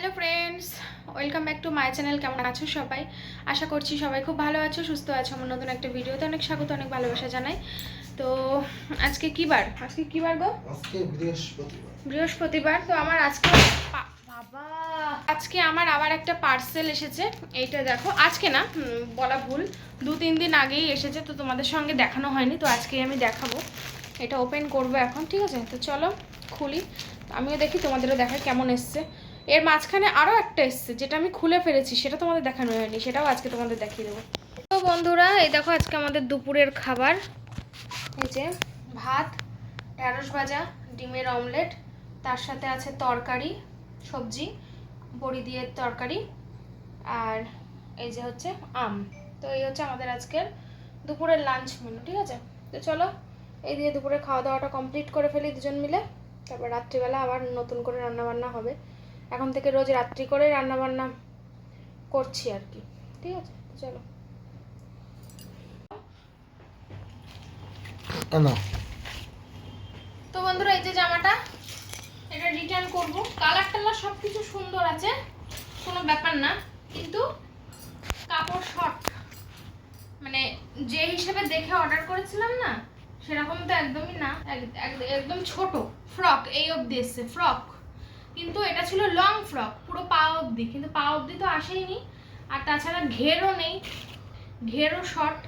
Hello friends, welcome back to my channel. কেমন আছো সবাই? আশা করছি সবাই খুব ভালো আছো, সুস্থ আছো। আমার নতুন একটা ভিডিওতে অনেক স্বাগত, অনেক ভালোবাসা জানাই। তো আজকে কি বার? গো? আজকে বৃহস্পতিবার। তো আমার আজকে আমার আবার একটা পার্সেল এসেছে। এইটা দেখো, আজকে না, বলা ভুল, 2-3 দিন আগেই এসেছে। তো তোমাদের সঙ্গে দেখানো হয়নি, তো আজকে আমি দেখাবো। এটা ওপেন করবো এখন, ঠিক আছে? তো চলো খুলি, আমিও দেখি, তোমাদেরও দেখাই কেমন এসছে। এর মাঝখানে আরও একটা এসছে, যেটা আমি খুলে ফেলেছি, সেটা তোমাদের দেখানো হয়নি, সেটাও আজকে তোমাদের দেখিয়ে দেবো। তো বন্ধুরা, এই দেখো আজকে আমাদের দুপুরের খাবার। এই যে ভাত, ঢ্যাঁড়স ভাজা, ডিমের অমলেট, তার সাথে আছে তরকারি, সবজি, বড়ি দিয়ে তরকারি, আর এই যে হচ্ছে আম। তো এই হচ্ছে আমাদের আজকের দুপুরের লাঞ্চ মেনু, ঠিক আছে? তো চলো এই দিয়ে দুপুরে খাওয়া দাওয়াটা কমপ্লিট করে ফেলি দুজন মিলে। তারপর রাত্রিবেলা আবার নতুন করে রান্নাবান্না হবে। এখন থেকে রোজ রাত্রি করে রান্নাবান্না করছি আর কি, ঠিক আছে? চলো। তো বন্ধুরা, এই যে জামাটা, এটা রিটার্ন করব। কালার টালার সব কিছু সুন্দর আছে, কোনো ব্যাপার না, কিন্তু কাপড় শর্ট, মানে যে হিসেবে দেখে অর্ডার করেছিলাম না, সেরকম তো একদমই না। একদম ছোট ফ্রক, এই অবধি এসছে ফ্রক, কিন্তু এটা ছিল লং ফ্রক, পুরো পা অবধি, কিন্তু পা অবধি তো আসেইনি। আর তাছাড়া ঘেরও নেই, ঘেরও শর্ট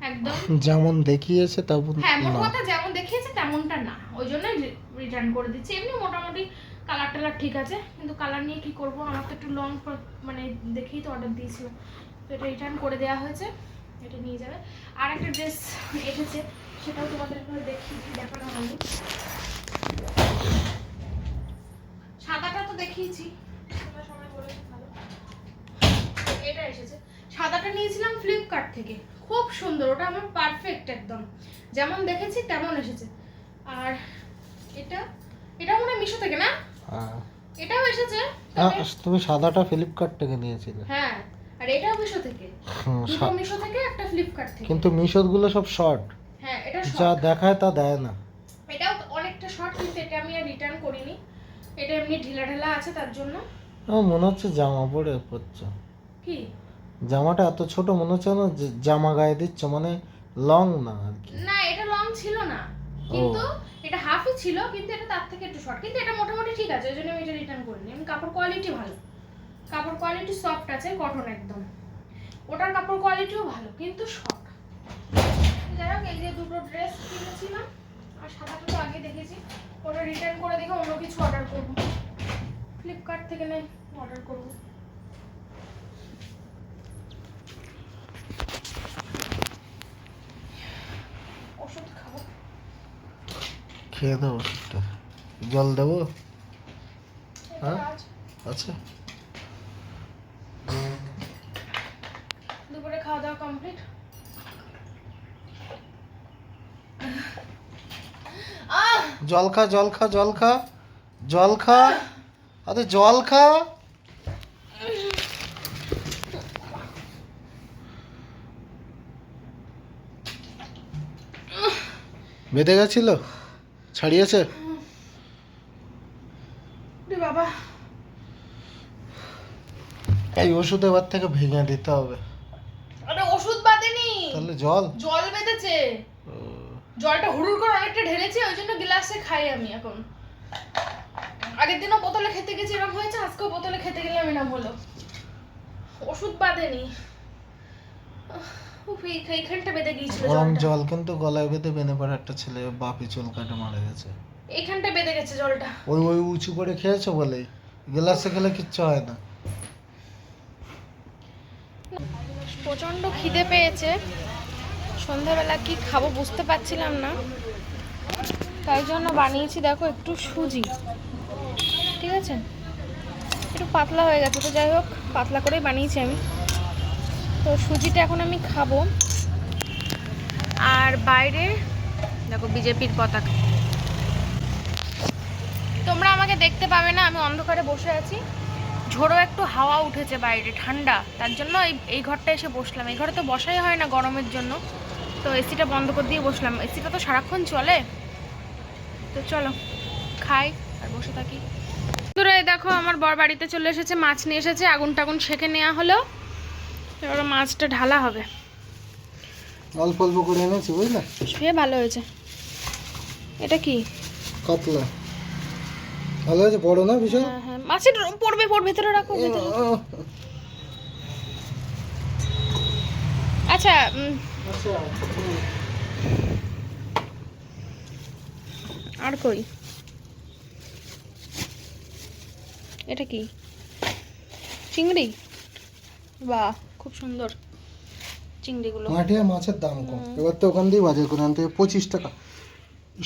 একদম, যেমন দেখিয়েছে তেমন। হ্যাঁ, মোট কথা যেমন দেখিয়েছে তেমনটা না, ওই জন্যই রিটার্ন করে দিচ্ছি। এমনি মোটামুটি কালার টালার ঠিক আছে, কিন্তু কালার নিয়ে কি করব, আমার তো একটু লং মানে দেখেই তো অর্ডার দিয়েছিলাম। তো এটা রিটার্ন করে দেওয়া হয়েছে, এটা নিয়ে যাবে। আর একটা ড্রেস এসেছে, সেটাও তোমাদের দেখানো হয়নি। সাদাটা তো দেখিয়েছি, সবাই বলেছে ভালো। এটা এসেছে, সাদাটা নিয়েছিলাম ফ্লিপকার্ট থেকে, খুব সুন্দর, ওটা আমার পারফেক্ট একদম, যেমন দেখেছি তেমন এসেছে। আর এটা মনে হয় মিশো থেকে, না? এটাও এসেছে। তুমি সাদাটা ফ্লিপকার্ট থেকে নিয়েছিলে? হ্যাঁ, আর এটাও মিশো থেকে, দুটো মিশো থেকে, একটা ফ্লিপকার্ট থেকে। কিন্তু মিশোর গুলো সব শর্ট, হ্যাঁ, এটা যা শর্ট, দেখায় তা দেয় না। এটাও অনেকটা শর্ট, কিন্তু এটা আমি আর রিটার্ন করিনি, এটা এমনি ঢিলা ঢালা আছে তার জন্য। আমার মনে হচ্ছে জামা পরে পড়ছো। কি জামাটা এত ছোট মনে হচ্ছে না যে জামা গায়ে দিচ্ছ, মানে লং না আর কি। না, এটা লং ছিল না, কিন্তু এটা হাফই ছিল, কিন্তু এটা তার থেকে একটু শর্ট, কিন্তু এটা মোটামুটি ঠিক আছে, ওই জন্য আমি এটা রিটার্ন করিনি। আমি কাপড় কোয়ালিটি ভালো, কাপড় কোয়ালিটি সফট আছে, কটন একদম। ওটার কাপড় কোয়ালিটিও ভালো, কিন্তু শর্ট। যাই হোক, এই যে দুটো ড্রেস কিনেছিলাম, আর সাদাটা তো আগে দেখেছি, ওটা রিটার্ন করে দেখে অন্য কিছু অর্ডার করব, ফ্লিপকার্ট থেকে নয় অর্ডার করব। ওষুধ খাবো, খেয়ে দাও ওষুধটা। জল দেবো? হ্যাঁ, আচ্ছা। দুপুরে খাওয়া দাওয়া কমপ্লিট। জল খা, জল খা, জল খা, জল খা, আরে জল খা। বেঁধে গেছিল, ছাড়িয়েছে? বাবা, এই ওষুধ এবার থেকে ভেঙে দিতে হবে। আরে ওষুধ বাদেনি, তাহলে জল জল বেঁধেছে। জলটা হুড়ুর করে অনেকটা ঢেলেছি, ওই জন্য গ্লাসে খাই আমি এখন। আগের দিনও বোতলে খেতে গেছি, এরকম হয়েছে, আজকেও বোতলে খেতে গেলাম, এরকম হলো। ওষুধ বাদেনি, এইখানটা বেঁধে গিয়েছিল গরম জলটা। জল কিন্তু গলায় বেঁধে বেনে পড়ে একটা ছেলে বাপি চুল কাটে মারা গেছে। এইখানটা বেঁধে গেছে জলটা। ওই ওই উঁচু করে খেয়েছো বলেই, গ্লাসে খেলে কিচ্ছু হয় না। প্রচন্ড খিদে পেয়েছে, সন্ধ্যাবেলা কি খাবো বুঝতে পারছিলাম না, তাই জন্য বানিয়েছি দেখো একটু সুজি, ঠিক আছে? একটু পাতলা হয়ে গেছে, তো যাই হোক, পাতলা করেই বানিয়েছি আমি। তো সুজিটা এখন আমি খাবো। আর বাইরে দেখো বিজেপির পতাকা, তোমরা আমাকে দেখতে পাবে না, আমি অন্ধকারে বসে আছি। ঝোড়ো একটু হাওয়া উঠেছে বাইরে, ঠান্ডা, তার জন্য এই ঘরটা এসে বসলাম। এই ঘরে তো বসাই হয় না গরমের জন্য, তো এসিটা বন্ধ করে দিয়ে বসলাম। এসিটা তো সারাক্ষণ চলে। তো চলো খাই আর বসে থাকি। বন্ধুরা, দেখো আমার বর বাড়িতে চলে এসেছে, মাছ নিয়ে এসেছে, আগুন টাগুন সেঁকে নেওয়া হলো, এবার মাছটা ঢালা হবে। অল্প অল্প করে এনেছি বুঝলে, সে ভালো হয়েছে। এটা কি? কাতলা। ভালো হয়েছে, বড় না বিশাল? হ্যাঁ হ্যাঁ, মাছের পড়বে, ভেতরে রাখো ভেতরে। আচ্ছা আর কই, এটা কি? চিংড়ি? বাহ, খুব সুন্দর চিংড়িগুলো। মাটিয়া মাছের দাম কম, এবার তো ওখান দিয়ে বাজার করে আনতে 25 টাকা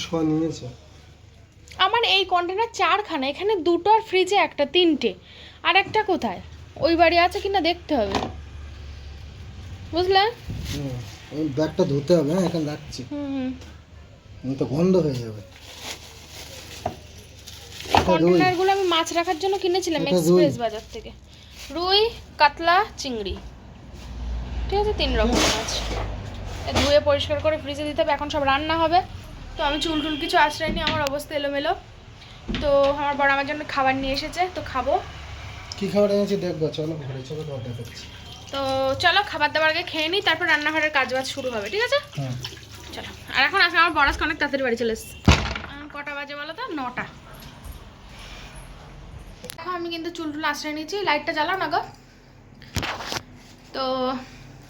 শোয়া নিয়েছে। আমার এই কন্টেনার 4খানা, এখানে 2টো আর ফ্রিজে একটা, 3টে। আর একটা কোথায়? ওই বাড়ি আছে কিনা দেখতে হবে, বুঝলে? ব্যাগটা ধুতে হবে। হ্যাঁ, এখানে রাখছি, তো গন্ধ হয়ে যাবে। এই কন্টেনারগুলো আমি মাছ রাখার জন্য কিনেছিলাম এক্সপ্রেস বাজার থেকে। রুই, কাতলা, চিংড়ি, ঠিক আছে, 3 রকম মাছ। ধুয়ে পরিষ্কার করে ফ্রিজে দিতে হবে। এখন সব রান্না হবে, তো আমি চুল টুল কিছু আশ্রয় নিই, আমার অবস্থা এলোমেলো। তো আমার বড় আমার জন্য খাবার নিয়ে এসেছে, তো খাবো। কি খাবার এনেছি দেখবো, চলো ঘরে চলো, তোমার দেখাচ্ছি। তো চলো খাবার দাবার আগে খেয়ে নিই, তারপর রান্নাঘরের কাজ বাজ শুরু হবে, ঠিক আছে? হ্যাঁ চলো। আর এখন আসলে আমার বড় আজকে অনেক তাড়াতাড়ি বাড়ি চলে এসেছে। এখন কটা বাজে বলো তো? 9টা। এখন আমি কিন্তু চুল টুল আশ্রয় নিয়েছি, লাইটটা জ্বালাও না গো। তো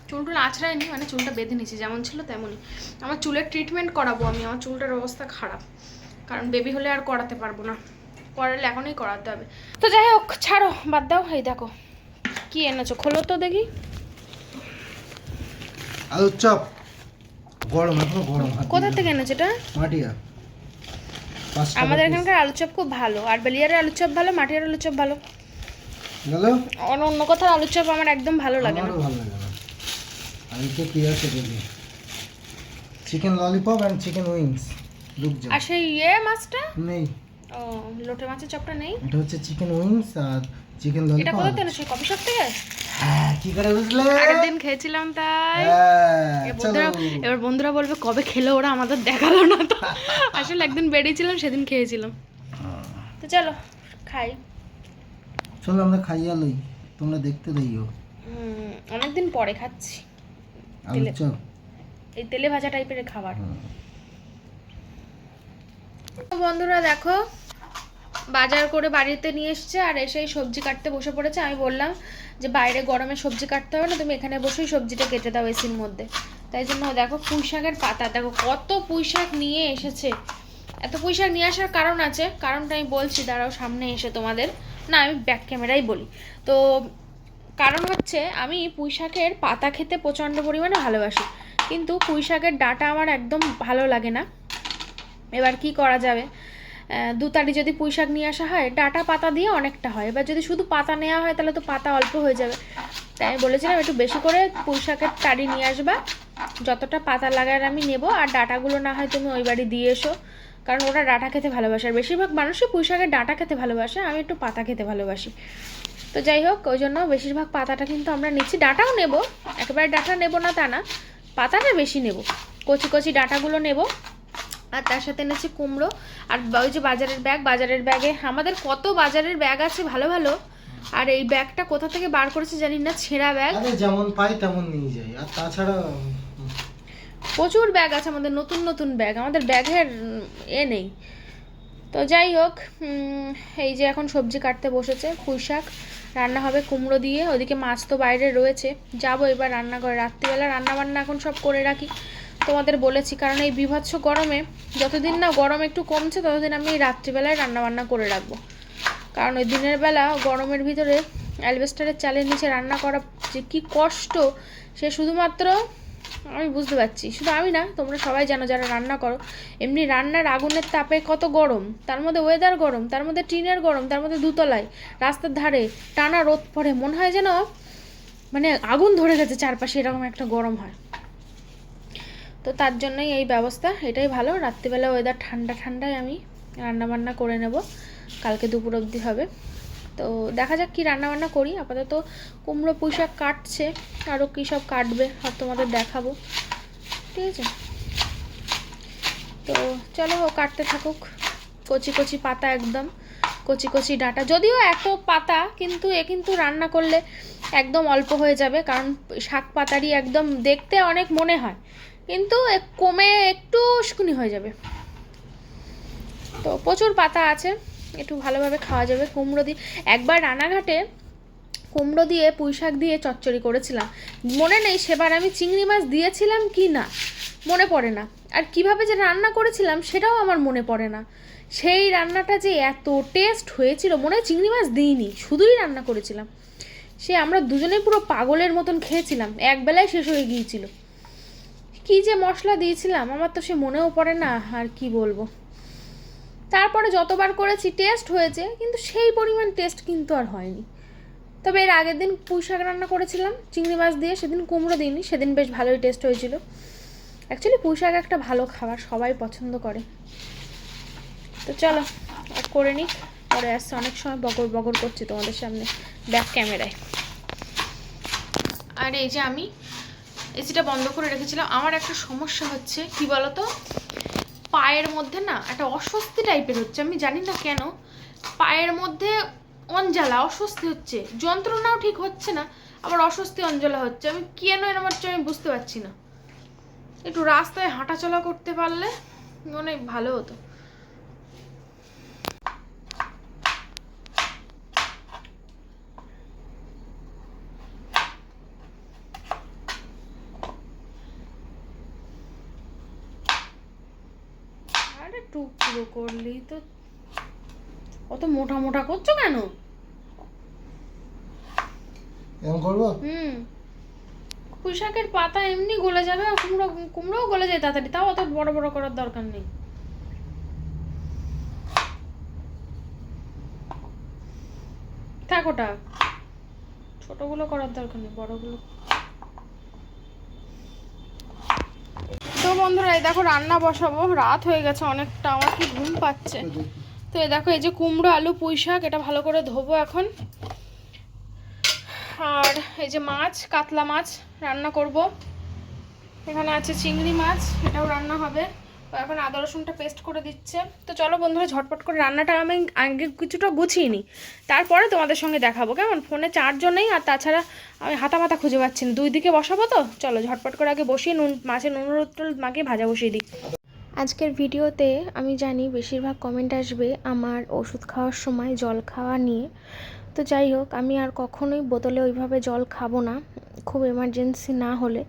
চুল টুল আছড়াই নি, মানে চুলটা বেঁধে নিয়েছি, যেমন ছিল তেমনই। আমার চুলের ট্রিটমেন্ট করাবো আমি, আমার চুলটার অবস্থা খারাপ, কারণ বেবি হলে আর করাতে পারবো না, করালে এখনই করাতে হবে। তো যাই হোক, ছাড়ো, বাদ দাও। এই দেখো কি এনেছো, খোলো তো দেখি। আলুর চপ গরম, এখনো গরম। কোথা থেকে এনেছো এটা? মাটিয়া। আমাদের এখানকার আলুর চপ খুব ভালো, আর বেলিয়ারের আলুর চপ ভালো, মাটিয়ার আলুর চপ ভালো। হ্যালো, অন্য কোথাও আলুর চপ আমার একদম ভালো লাগে না। আমারও ভালো লাগে না। আমি তো কি আছে বলি, chicken lollipop and chicken wings লুকজা। আর সেই মাছটা নেই, ও, লোটে মাছের চপটা নেই। এটা হচ্ছে চিকেন উইংস আর চিকেন এটা ললিপপ। কোথা থেকে এনেছো? কফি শপ থেকে? হ্যাঁ, কি করে বুঝলে? আগের দিন খেয়েছিলাম তাই। চলো। এবার বন্ধুরা বলবে কবে খেলো ওরা, আমাদের দেখালো না তো। আসলে একদিন বেরিয়েছিলাম, সেদিন খেয়েছিলাম। তো চলো খাই। চলো আমরা খাইয়া লই, তোমরা দেখতে দিও। অনেকদিন পরে খাচ্ছি আলুর চপ, এই তেলে ভাজা টাইপের খাবার। তো বন্ধুরা দেখো, বাজার করে বাড়িতে নিয়ে এসছে, আর এসেই সবজি কাটতে বসে পড়েছে। আমি বললাম যে বাইরে গরমে সবজি কাটতে হবে না, তুমি এখানে বসেই সবজিটা কেটে দাও এসির মধ্যে। তাই জন্য দেখো পুঁই শাকের পাতা, দেখো কত পুঁই শাক নিয়ে এসেছে। এত পুঁই শাক নিয়ে আসার কারণ আছে, কারণটা আমি বলছি, দাঁড়াও সামনে এসে তোমাদের। না, আমি ব্যাক ক্যামেরাই বলি। তো কারণ হচ্ছে, আমি পুঁই শাকের পাতা খেতে প্রচণ্ড পরিমাণে ভালোবাসি, কিন্তু পুঁই শাকের ডাঁটা আমার একদম ভালো লাগে না। এবার কি করা যাবে, 2 তাড়ি যদি পুঁই শাক নিয়ে আসা হয়, ডাঁটা পাতা দিয়ে অনেকটা হয়। এবার যদি শুধু পাতা নেওয়া হয়, তাহলে তো পাতা অল্প হয়ে যাবে। তাই আমি বলেছিলাম একটু বেশি করে পুঁই শাকের তাড়ি নিয়ে আসবা, যতটা পাতা লাগার আমি নেব। আর ডাঁটাগুলো না হয় তুমি ওই বাড়ি দিয়ে এসো, কারণ ওরা ডাঁটা খেতে ভালোবাসে। আর বেশিরভাগ মানুষই পুঁই শাকের ডাঁটা খেতে ভালোবাসে, আমি একটু পাতা খেতে ভালোবাসি। তো যাই হোক, ওই জন্য বেশিরভাগ পাতাটা কিন্তু আমরা নিচ্ছি। ডাঁটাও নেব, একেবারে ডাঁটা নেব না তা না, পাতাটা বেশি নেব, কচি কচি ডাঁটাগুলো নেব। আর তার সাথে এনেছি কুমড়ো। আর ওই যে বাজারের ব্যাগ, বাজারের ব্যাগে আমাদের কত বাজারের ব্যাগ আছে ভালো ভালো, আর এই ব্যাগটা কোথা থেকে বার করেছে জানি না, ছেঁড়া ব্যাগ। আরে যেমন পাই তেমন নিয়ে যাই, আর তাছাড়া প্রচুর ব্যাগ আছে আমাদের, নতুন নতুন ব্যাগ, আমাদের ব্যাগের নেই। তো যাই হোক, এই যে এখন সবজি কাটতে বসেছে, পুঁই শাক রান্না হবে কুমড়ো দিয়ে, ওদিকে মাছ তো বাইরে রয়েছে। যাবো এবার রান্না করে, রাত্রিবেলা রান্না বান্না এখন সব করে রাখি, তোমাদের বলেছি। কারণ এই বীভৎস গরমে, যতদিন না গরম একটু কমছে, ততদিন আমি এই রাত্রিবেলায় রান্নাবান্না করে রাখবো। কারণ ওই দিনের বেলা গরমের ভিতরে অ্যালবেস্টারের চালের নিচে রান্না করা যে কী কষ্ট, সে শুধুমাত্র আমি বুঝতে পারছি। শুধু আমি না, তোমরা সবাই জানো যারা রান্না করো। এমনি রান্নার আগুনের তাপে কত গরম, তার মধ্যে ওয়েদার গরম, তার মধ্যে টিনের গরম, তার মধ্যে 2 তলায় রাস্তার ধারে টানা রোদ পড়ে, মনে হয় যেন মানে আগুন ধরে গেছে চারপাশে, এরকম একটা গরম হয়। তো তার জন্যই এই ব্যবস্থা, এটাই ভালো। রাত্রিবেলা ওয়েদার ঠান্ডা ঠান্ডায় আমি রান্নাবান্না করে নেব, কালকে দুপুর অবধি হবে। তো দেখা যাক কী রান্নাবান্না করি। আপাতত কুমড়ো পুঁই শাক কাটছে, আরও কী সব কাটবে আর তোমাদের দেখাবো, ঠিক আছে? তো চলো, ও কাটতে থাকুক। কচি কচি পাতা একদম, কচি কচি ডাঁটা, যদিও এত পাতা কিন্তু এ কিন্তু রান্না করলে একদম অল্প হয়ে যাবে, কারণ শাক পাতারই একদম দেখতে অনেক মনে হয়, কিন্তু কমে একটু শুকনি হয়ে যাবে। তো প্রচুর পাতা আছে, একটু ভালোভাবে খাওয়া যাবে। কুমড়ো দিয়ে একবার রানাঘাটে কুমড়ো দিয়ে পুঁই শাক দিয়ে চচ্চড়ি করেছিলাম, মনে নেই সেবার আমি চিংড়ি মাছ দিয়েছিলাম কি না, মনে পড়ে না। আর কিভাবে যে রান্না করেছিলাম সেটাও আমার মনে পড়ে না। সেই রান্নাটা যে এত টেস্ট হয়েছিল, মনে হয় চিংড়ি মাছ দিইনি, শুধুই রান্না করেছিলাম। সে আমরা দুজনেই পুরো পাগলের মতন খেয়েছিলাম, একবেলায় শেষ হয়ে গিয়েছিল। কি যে মশলা দিয়েছিলাম আমার তো সে মনেও পড়ে না, আর কি বলবো। তারপরে যতবার করেছি টেস্ট হয়েছে, কিন্তু সেই পরিমাণ টেস্ট কিন্তু আর হয়নি। তবে এর আগের দিন পুঁই শাক রান্না করেছিলাম চিংড়ি মাছ দিয়ে, সেদিন কুমড়ো দিইনি, সেদিন বেশ ভালোই টেস্ট হয়েছিল। অ্যাকচুয়ালি পুঁই শাক একটা ভালো খাবার, সবাই পছন্দ করে। তো চলো আর করে নিই, পরে আসছে, অনেক সময় বগর বগর করছি তোমাদের সামনে ব্যাক ক্যামেরায়। আর এই যে আমি এসিটা বন্ধ করে রেখেছিলাম। আমার একটা সমস্যা হচ্ছে কি বলতো, পায়ের মধ্যে না একটা অস্বস্তি টাইপের হচ্ছে, আমি জানি না কেন। পায়ের মধ্যে অঞ্জালা অস্বস্তি হচ্ছে, যন্ত্রণাও ঠিক হচ্ছে না, আবার অস্বস্তি অঞ্জলা হচ্ছে। আমি কেন এরকম হচ্ছে আমি বুঝতে পারছি না। একটু রাস্তায় হাঁটাচলা করতে পারলে অনেক ভালো হতো। আরে টুকরো করলেই তো, অত মোটা মোটা করছো কেন? এরকম করবো? পুঁই শাকের পাতা এমনি গলে যাবে, আর কুমড়োও গলে যায় তাড়াতাড়ি, তাও অত বড় বড় করার দরকার নেই। থাক, ওটা ছোটগুলো করার দরকার নেই, বড়গুলো। তো বন্ধুরা এই দেখো রান্না বসাবো, রাত হয়ে গেছে অনেকটা, আমার কি ঘুম পাচ্ছে। তো এই দেখো এই যে কুমড়ো আলু পুঁই শাক, এটা ভালো করে ধোবো এখন। আর এই যে মাছ, কাতলা মাছ রান্না করব। এখানে আছে চিংড়ি মাছ, এটাও রান্না হবে। তো এখন আদা রসুনটা পেস্ট করে দিচ্ছে। তো চলো বন্ধুরা ঝটপট করে রান্নাটা আমি আগে কিছুটা গুছিয়ে নিই, তারপরে তোমাদের সঙ্গে দেখাবো কেমন। ফোনে চার্জও নেই, আর তাছাড়া আমি হাতা মাথা খুঁজে পাচ্ছি না, দুই দিকে বসাবো। তো চলো ঝটপট করে আগে বসিয়ে মাছের নুন হলুদ মাখিয়ে ভাজা বসিয়ে দিই। আজকের ভিডিওতে আমি জানি বেশিরভাগ কমেন্ট আসবে আমার ওষুধ খাওয়ার সময় জল খাওয়া নিয়ে। তো যাই হোক, আমি আর কখনোই বোতলে ওইভাবে জল খাবো না, খুব এমার্জেন্সি না হলে।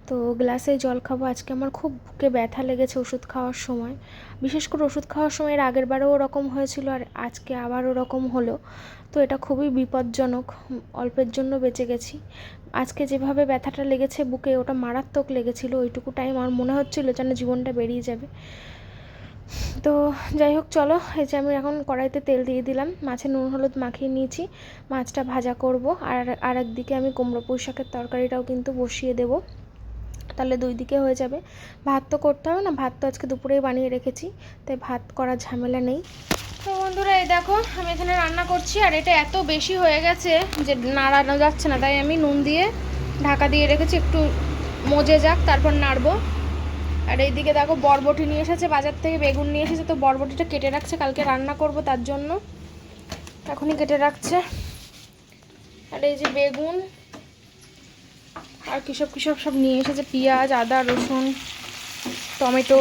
তো গ্লাসে জল খাবো। আজকে আমার খুব বুকে ব্যথা লেগেছে ওষুধ খাওয়ার সময়, বিশেষ করে ওষুধ খাওয়ার সময়। এর আগের বারেও ওরকম হয়েছিল, আর আজকে আবার ওরকম হলো। তো এটা খুবই বিপজ্জনক, অল্পের জন্য বেঁচে গেছি। আজকে যেভাবে ব্যথাটা লেগেছে বুকে, ওটা মারাত্মক লেগেছিল। ওইটুকু টাইম আমার মনে হচ্ছিলো যেন জীবনটা বেরিয়ে যাবে। তো যাই হোক চলো, এই যে আমি এখন কড়াইতে তেল দিয়ে দিলাম, মাছে নুন হলুদ মাখিয়ে নিয়েছি, মাছটা ভাজা করব। আর একদিকে আমি কুমড়ো পুঁই শাকের তরকারিটাও কিন্তু বসিয়ে দেবো, তাহলে দুই দিকে হয়ে যাবে। ভাত তো করতে হবে না, ভাত তো আজকে দুপুরেই বানিয়ে রেখেছি, তাই ভাত করার ঝামেলা নেই। তো বন্ধুরা এই দেখো আমি এখানে রান্না করছি, আর এটা এত বেশি হয়ে গেছে যে নাড়ানো যাচ্ছে না, তাই আমি নুন দিয়ে ঢাকা দিয়ে রেখেছি, একটু মজে যাক তারপর নাড়বো। আর এইদিকে দেখো বরবটি নিয়ে এসেছে বাজার থেকে, বেগুন নিয়ে এসেছে, তো বরবটিটা কেটে রাখছে, কালকে রান্না করব তার জন্য এখনই কেটে রাখছে। আর এই যে বেগুন আর কিসব সব নিয়ে এসেছে, পেঁয়াজ আদা রসুন টমেটো।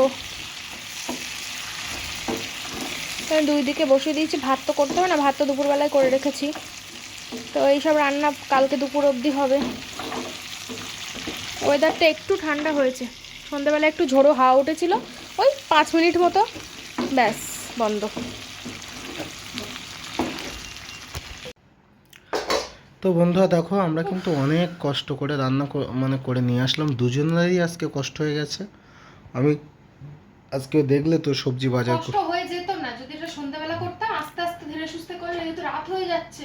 দুই দিকে বসিয়ে দিয়েছি, ভাত তো করতে হবে না, ভাত তো দুপুরবেলায় করে রেখেছি। তো এইসব রান্না কালকে দুপুর অবধি হবে। ওয়েদারটা একটু ঠান্ডা হয়েছে, সন্ধ্যাবেলা একটু ঝোড়ো হাওয়া উঠেছিল, ওই 5 মিনিট মতো, ব্যাস বন্ধ। তো বন্ধুরা দেখো আমরা কিন্তু অনেক কষ্ট করে রান্না করে নিয়ে আসলাম, দুজনেরই আজকে কষ্ট হয়ে গেছে। আমি আজকে দেখলে তো সবজি বাজার কষ্ট হয়ে যেত না যদি এটা সন্ধ্যাবেলা করতাম, আস্তে আস্তে ধীরে সুস্থে করলে, যেহেতু রাত হয়ে যাচ্ছে।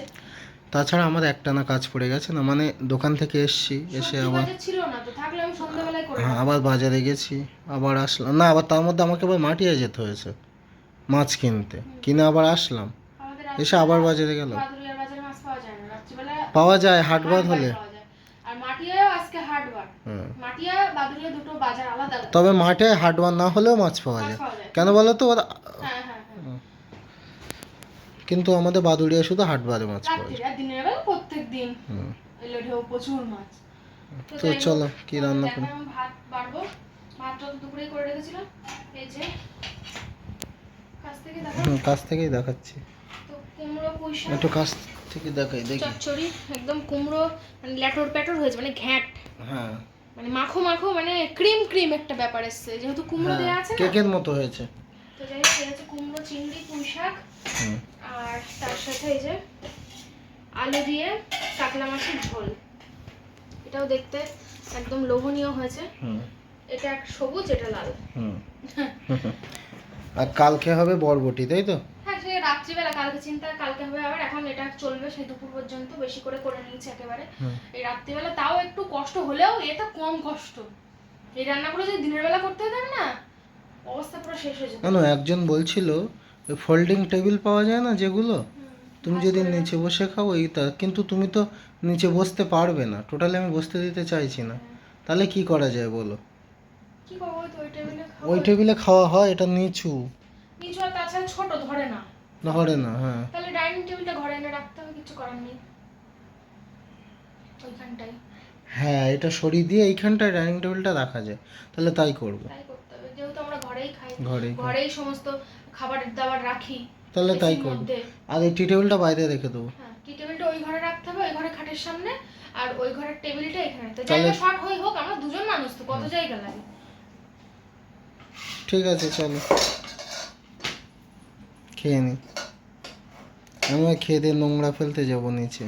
তাছাড়া আমার একটানা কাজ পড়ে গেছে না, মানে দোকান থেকে এসছি, এসে আবার ছিল না তো, থাকলে আমি সন্ধ্যাবেলায় করে আবার বাজারে গেছি, আবার আসলাম না, আবার তার মধ্যে আমাকে আবার মাটিয়ে যেতে হয়েছে মাছ কিনতে, কিনে আবার আসলাম, এসে আবার বাজারে গেলাম। বাজারে মাছ পাওয়া যায় না রাত্রিবেলা, পাওয়া যায় হাটবার হলে, আর মাটিয়াও আজকে হাটবার, মাটিয়া বাদুড়িয়া দুটো বাজার আলাদা। তবে মাঠে হাটবার না হলেও মাছ পাওয়া যায়, কেন বলো তো ওরা। কিন্তু আমাদের বাদুড়িয়া শুধু হাটবারে মাছ পাওয়া যায়। রাত্রিরে আর দিনের বেলা প্রত্যেক দিন হুম। এলো ঢেউ প্রচুর মাছ। তো যাই হোক, চলো কি রান্না দেখো করি। আমি ভাত বাড়বো, ভাতটা তো দুপুরেই করে রেখেছিলাম। এই যে কাছ থেকে দেখো, কাছ থেকেই দেখাচ্ছি, তো কুমড়ো পুঁই শাক একটু কাছ থেকে দেখাই দেখি। চচ্চড়ি, একদম কুমড়ো মানে ল্যাটোর প্যাটোর হয়েছে, মানে ঘ্যাট, হ্যাঁ মানে মাখো মাখো, মানে ক্রিম ক্রিম একটা ব্যাপার এসছে যেহেতু কুমড়ো দেওয়া আছে না। কেকের মতো হয়েছে। তো যাই হোক, এই হচ্ছে কুমড়ো, চিংড়ি, পুঁই শাক, হুম। আর তার সাথে এই যে আলু দিয়ে কাতলা মাছের ঝোল। এটাও দেখতে একদম লোভনীয় হয়েছে। হুম। এটা এক সবুজ, এটা লাল। হুম। আর কালকে হবে বরবটি, তাই তো? হ্যাঁ, সে রাত্রিবেলা, কালকে চিন্তা কালকে হবে আবার। এখন এটা চলবে সেই দুপুর পর্যন্ত, বেশি করে করে নিয়েছি একেবারে। হুম। এই রাত্রিবেলা তাও একটু কষ্ট হলেও এটা কম কষ্ট। এই রান্নাগুলো যদি দিনের বেলা করতে হতাম না, অবস্থা পুরো শেষ হয়ে যেত। জানো একজন বলছিল ফোল্ডিং টেবিল পাওয়া যায় না যেগুলো, তুমি ভাঁজ যদি করে নিচে বসে খাও এইটা, কিন্তু তুমি তো নিচে বসতে পারবে না, টোটালি আমি বসতে দিতে চাইছি না। তাহলে কি করা যায় বলো? কি করবো, তো ওই টেবিলে খাবো। ওই টেবিলে খাওয়া হয়, এটা নিচু নিচু আর তাছাড়া ছোট, ধরে না। ধরে না। হ্যাঁ তাহলে ডাইনিং টেবিলটা ঘরে এনে রাখতে হবে, কিছু করার নেই। ওইখানটাই হ্যাঁ, এটা সরিয়ে দিয়ে এইখানটায় ডাইনিং টেবিলটা রাখা যায়, তাহলে তাই করবো। তাই করতে হবে, যেহেতু আমরা ঘরেই খাই, ঘরেই খাই। ঘরেই সমস্ত খাবারের দাবার রাখি। তাহলে তাই এসির করবো। মধ্যে। আর এই টি টেবিলটা বাইরে রেখে দেবো। হ্যাঁ, টি টেবিলটা ওই ঘরে রাখতে হবে, ওই ঘরে খাটের সামনে, আর ওই ঘরের টেবিলটা এখানে রাখতে হবে। তাহলে- জায়গা শর্ট হই হোক, আমরা দুজন মানুষ তো কত জায়গা লাগে। ঠিক আছে চলো খেয়ে নি, আমি খেয়ে দিয়ে নোংরা ফেলতে যাবো নিচে।